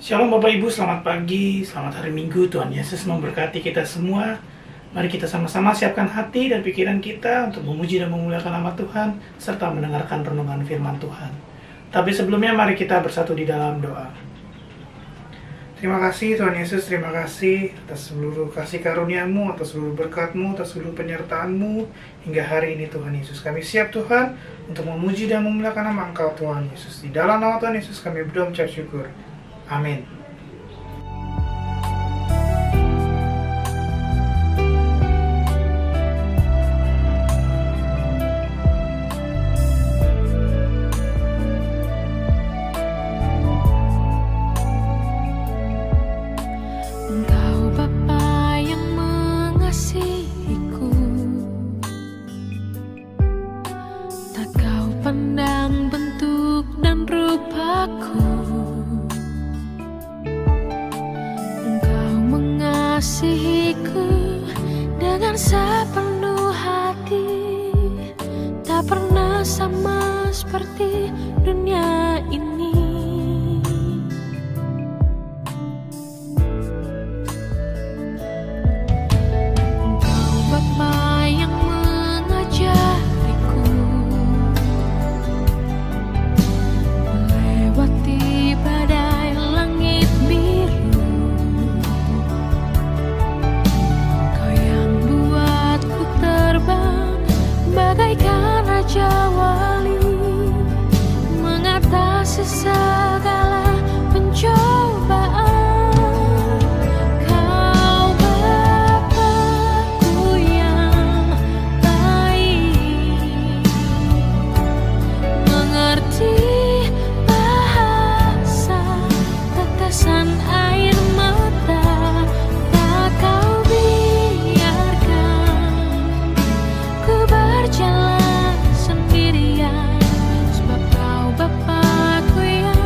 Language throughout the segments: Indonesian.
Shalom Bapak Ibu, selamat pagi, selamat hari Minggu. Tuhan Yesus memberkati kita semua. Mari kita sama-sama siapkan hati dan pikiran kita untuk memuji dan memuliakan nama Tuhan, serta mendengarkan renungan firman Tuhan. Tapi sebelumnya mari kita bersatu di dalam doa. Terima kasih Tuhan Yesus, terima kasih atas seluruh kasih karunia-Mu, atas seluruh berkat-Mu, atas seluruh penyertaan-Mu hingga hari ini Tuhan Yesus. Kami siap Tuhan untuk memuji dan memuliakan nama Engkau Tuhan Yesus. Di dalam nama Tuhan Yesus kami berdoa mengucap syukur. Amin. Engkau Bapa yang mengasihiku, tak kau pandang bentuk dan rupaku. Engkau mengasihiku dengan sepenuh hati, tak pernah sama seperti dunia ini. Bagaikan Raja Wali mengatasi segala pencobaan. Kau Bapa-Ku yang baik, mengerti bahasa tetesan air mata, tak kau biarkan ku berjalan sendirian, sebab kau Bapa-Ku yang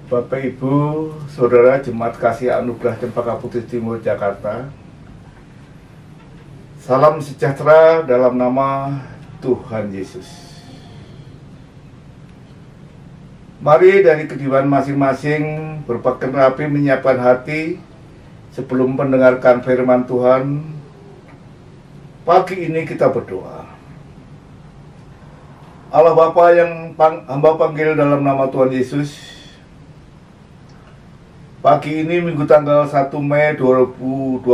Bapak Ibu, Saudara Jemaat Kasih Anugerah Cempaka Putih Timur Jakarta, salam sejahtera dalam nama Tuhan Yesus. Mari dari kediaman masing-masing berpakaian rapi menyiapkan hati sebelum mendengarkan firman Tuhan. Pagi ini kita berdoa. Allah Bapa yang hamba panggil dalam nama Tuhan Yesus, pagi ini Minggu tanggal 1 Mei 2022,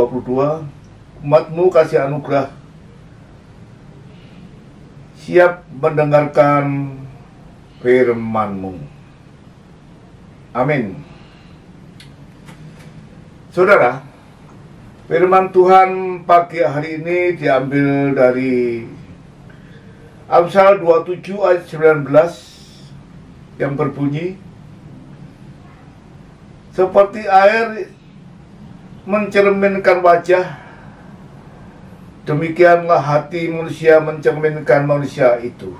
umat-Mu kasih anugerah siap mendengarkan firman-Mu. Amin. Saudara, firman Tuhan pagi hari ini diambil dari Amsal 27 ayat 19 yang berbunyi, seperti air mencerminkan wajah, demikianlah hati manusia mencerminkan manusia itu.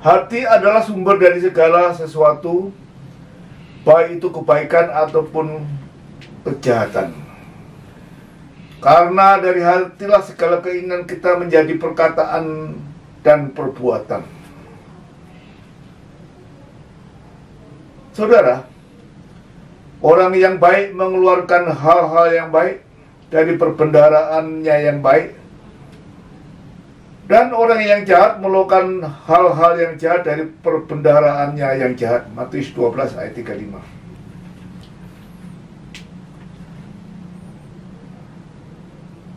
Hati adalah sumber dari segala sesuatu, baik itu kebaikan ataupun kejahatan. Karena dari hatilah segala keinginan kita menjadi perkataan dan perbuatan. Saudara, orang yang baik mengeluarkan hal-hal yang baik dari perbendaharaannya yang baik, dan orang yang jahat melakukan hal-hal yang jahat dari perbendaharaannya yang jahat. Matius 12 ayat 35.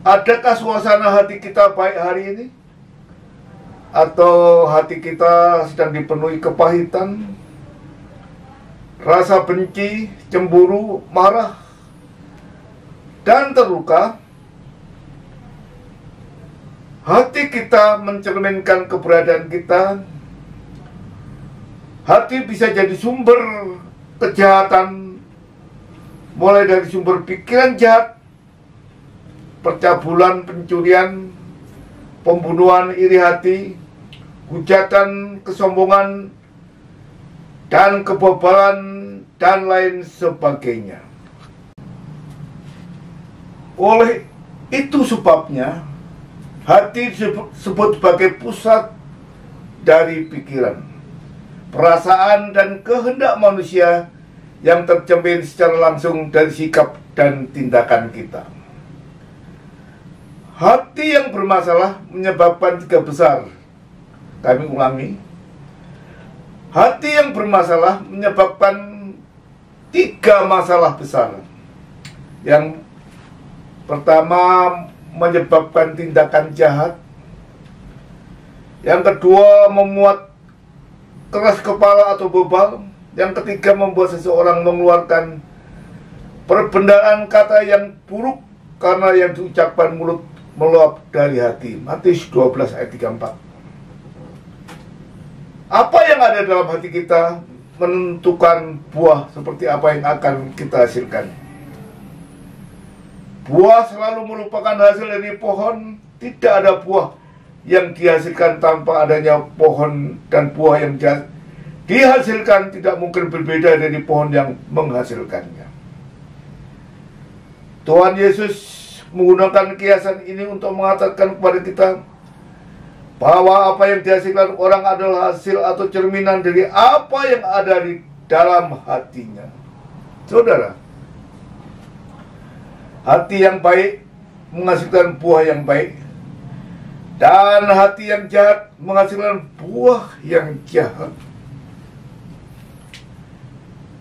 Adakah suasana hati kita baik hari ini? Atau hati kita sedang dipenuhi kepahitan, rasa benci, cemburu, marah, dan terluka? Hati kita mencerminkan keberadaan kita. Hati bisa jadi sumber kejahatan, mulai dari sumber pikiran jahat, percabulan, pencurian, pembunuhan, iri hati, hujatan, kesombongan, dan kebobalan, dan lain sebagainya. Oleh itu sebabnya hati disebut sebagai pusat dari pikiran, perasaan, dan kehendak manusia yang tercermin secara langsung dari sikap dan tindakan kita. Hati yang bermasalah menyebabkan 3 besar. Kami ulangi. Hati yang bermasalah menyebabkan 3 masalah besar. Yang pertama, menyebabkan tindakan jahat. Yang kedua, memuat keras kepala atau bebal. Yang ketiga, membuat seseorang mengeluarkan perbendaharaan kata yang buruk karena yang diucapkan mulut meluap dari hati. Matius 12 ayat 34. Apa yang ada dalam hati kita menentukan buah seperti apa yang akan kita hasilkan. Buah selalu merupakan hasil dari pohon. Tidak ada buah yang dihasilkan tanpa adanya pohon, dan buah yang dihasilkan tidak mungkin berbeda dari pohon yang menghasilkannya. Tuhan Yesus menggunakan kiasan ini untuk mengatakan kepada kita bahwa apa yang dihasilkan orang adalah hasil atau cerminan dari apa yang ada di dalam hatinya. Saudara, hati yang baik menghasilkan buah yang baik, dan hati yang jahat menghasilkan buah yang jahat.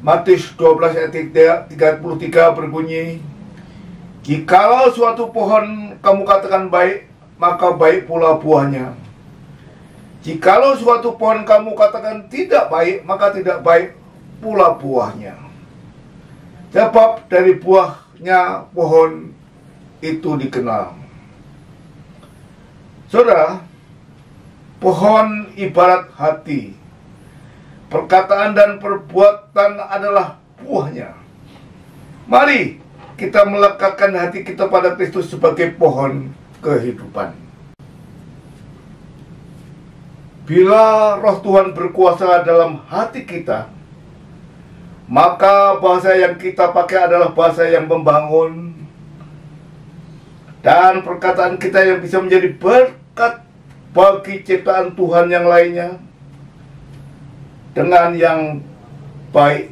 Matius 12 ayat 33 berbunyi, jikalau suatu pohon kamu katakan baik, maka baik pula buahnya. Jikalau suatu pohon kamu katakan tidak baik, maka tidak baik pula buahnya. Sebab dari buahnya pohon itu dikenal. Saudara, pohon ibarat hati. Perkataan dan perbuatan adalah buahnya. Mari kita melekatkan hati kita pada Kristus sebagai pohon kehidupan. bila roh Tuhan berkuasa dalam hati kita, maka bahasa yang kita pakai adalah bahasa yang membangun, dan perkataan kita yang bisa menjadi berkat bagi ciptaan Tuhan yang lainnya dengan yang baik.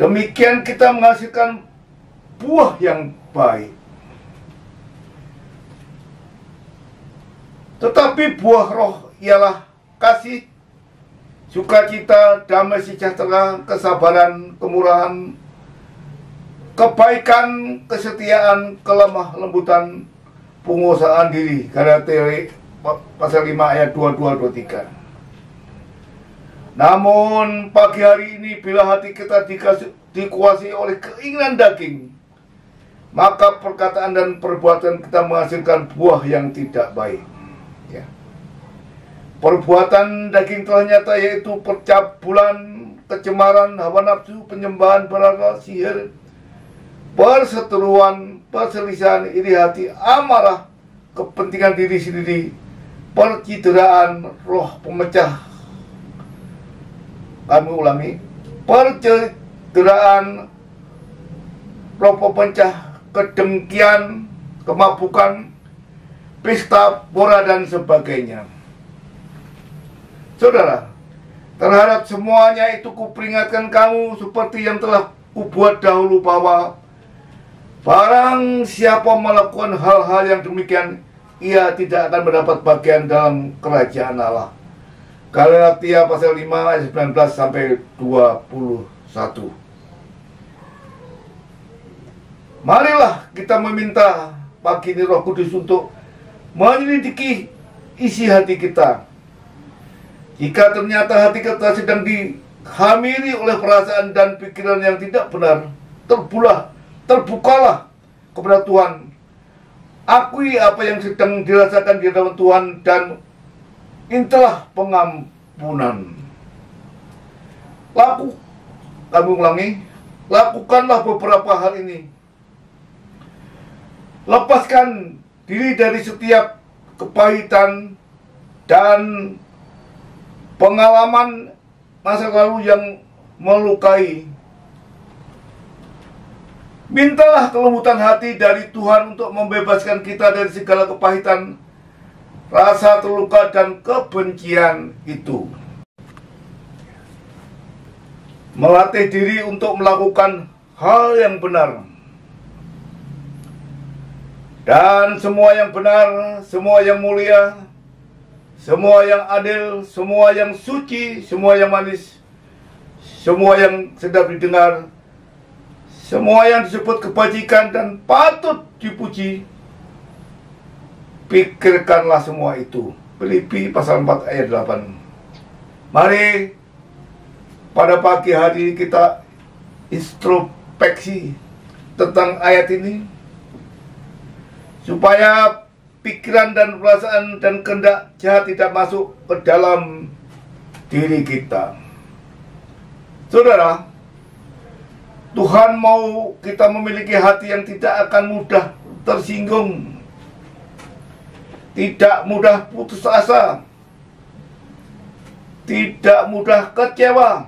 Demikian kita menghasilkan buah yang baik. Tetapi buah roh ialah kasih, sukacita, damai sejahtera, kesabaran, kemurahan, kebaikan, kesetiaan, kelemah lembutan, penguasaan diri. Galatia pasal 5 ayat 22-23. Namun pagi hari ini bila hati kita dikuasai oleh keinginan daging, maka perkataan dan perbuatan kita menghasilkan buah yang tidak baik. Ya. Perbuatan daging telah nyata, yaitu percabulan, kecemaran, hawa nafsu, penyembahan berhala, sihir, perseteruan, perselisihan, iri hati, amarah, kepentingan diri sendiri, percideraan, roh pemecah. Kami ulangi, percederaan, roh pemecah, kedengkian, kemabukan, pesta pora dan sebagainya. Saudara, terhadap semuanya itu kuperingatkan kamu seperti yang telah kubuat dahulu, bahwa barang siapa melakukan hal-hal yang demikian, ia tidak akan mendapat bagian dalam kerajaan Allah. Galatia pasal 5 ayat 19 sampai 21. Marilah kita meminta pagi ini Roh Kudus untuk menyelidiki isi hati kita. Jika ternyata hati kita sedang dihamili oleh perasaan dan pikiran yang tidak benar, terbukalah kepada Tuhan. Akui apa yang sedang dirasakan di dalam Tuhan dan mintalah pengampunan. Kami ulangi, lakukanlah beberapa hal ini. Lepaskan diri dari setiap kepahitan dan pengalaman masa lalu yang melukai. Mintalah kelembutan hati dari Tuhan untuk membebaskan kita dari segala kepahitan, rasa terluka dan kebencian itu. Melatih diri untuk melakukan hal yang benar. Dan semua yang benar, semua yang mulia, semua yang adil, semua yang suci, semua yang manis, semua yang sedap didengar, semua yang disebut kebajikan dan patut dipuji, pikirkanlah semua itu. Filipi pasal 4 ayat 8. Mari pada pagi hari kita introspeksi tentang ayat ini, supaya pikiran dan perasaan dan kehendak jahat tidak masuk ke dalam diri kita. Saudara, Tuhan mau kita memiliki hati yang tidak akan mudah tersinggung, tidak mudah putus asa, tidak mudah kecewa,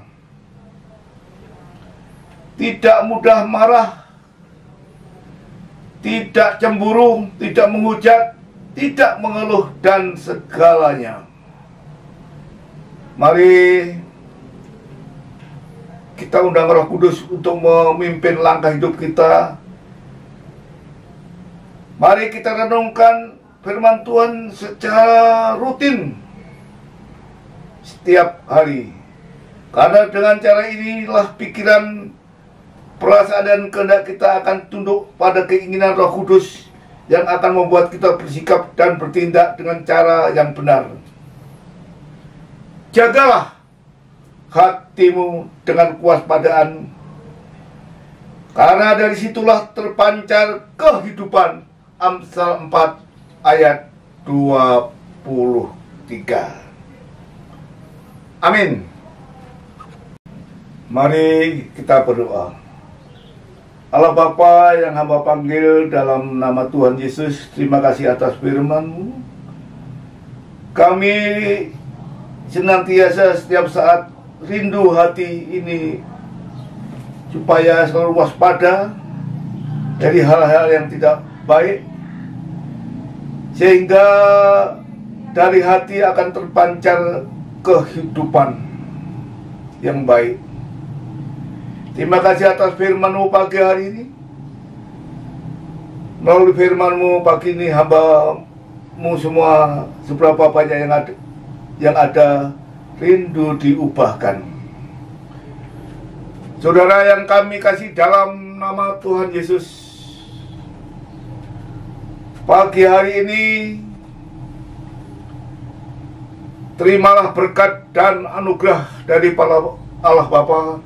tidak mudah marah, tidak cemburu, tidak menghujat, tidak mengeluh, dan segalanya. Mari kita undang Roh Kudus untuk memimpin langkah hidup kita. Mari kita renungkan firman Tuhan secara rutin setiap hari. Karena dengan cara inilah pikiran, perasaan dan kehendak kita akan tunduk pada keinginan Roh Kudus yang akan membuat kita bersikap dan bertindak dengan cara yang benar. Jagalah hatimu dengan kewaspadaan, karena dari situlah terpancar kehidupan. Amsal 4 ayat 23. Amin. Mari kita berdoa. Allah Bapa yang hamba panggil dalam nama Tuhan Yesus, terima kasih atas firman-Mu. Kami senantiasa setiap saat rindu hati ini supaya selalu waspada dari hal-hal yang tidak baik, sehingga dari hati akan terpancar kehidupan yang baik. Terima kasih atas firman-Mu pagi hari ini. Melalui firman-Mu pagi ini, hamba-Mu semua seberapa banyak yang ada rindu diubahkan. Saudara yang kami kasih dalam nama Tuhan Yesus, pagi hari ini terimalah berkat dan anugerah dari Allah Bapa,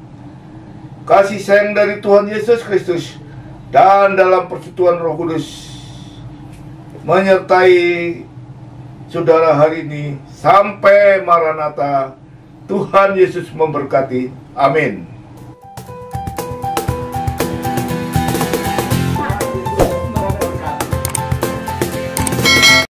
kasih sayang dari Tuhan Yesus Kristus, dan dalam persekutuan Roh Kudus menyertai saudara hari ini sampai Maranatha. Tuhan Yesus memberkati. Amin.